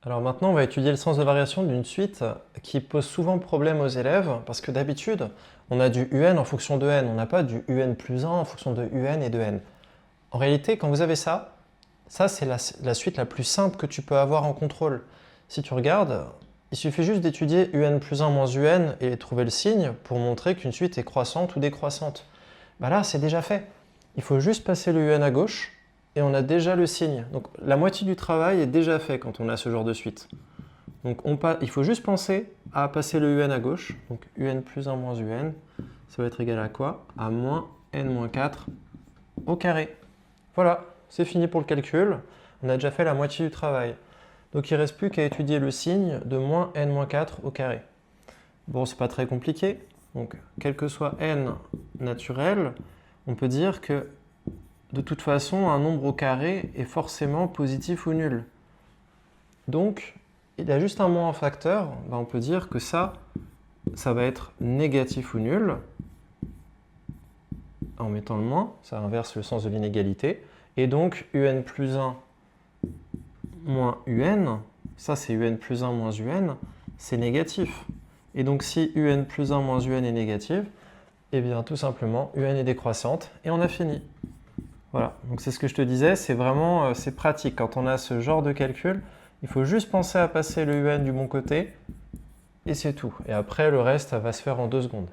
Alors maintenant, on va étudier le sens de variation d'une suite qui pose souvent problème aux élèves, parce que d'habitude, on a du un en fonction de n, on n'a pas du un plus 1 en fonction de un et de n. En réalité, quand vous avez ça, c'est la suite la plus simple que tu peux avoir en contrôle. Si tu regardes, il suffit juste d'étudier un plus 1 moins un et trouver le signe pour montrer qu'une suite est croissante ou décroissante. Bah là, c'est déjà fait. Il faut juste passer le un à gauche, et on a déjà le signe. Donc la moitié du travail est déjà fait quand on a ce genre de suite. Donc il faut juste penser à passer le un à gauche. Donc un plus 1 moins un, ça va être égal à quoi? À moins n moins 4 au carré. Voilà, c'est fini pour le calcul. On a déjà fait la moitié du travail. Donc il ne reste plus qu'à étudier le signe de moins n moins 4 au carré. Bon, c'est pas très compliqué. Donc quel que soit n naturel, on peut dire que de toute façon, un nombre au carré est forcément positif ou nul. Donc, il y a juste un moins en facteur, ben on peut dire que ça va être négatif ou nul. En mettant le moins, ça inverse le sens de l'inégalité. Et donc, un plus 1 moins un, ça c'est un plus 1 moins un, c'est négatif. Et donc, si un plus 1 moins un est négatif, eh bien tout simplement, un est décroissante et on a fini. Voilà, donc c'est ce que je te disais, c'est vraiment c'est pratique. Quand on a ce genre de calcul, il faut juste penser à passer le un du bon côté et c'est tout. Et après, le reste, ça va se faire en 2 secondes.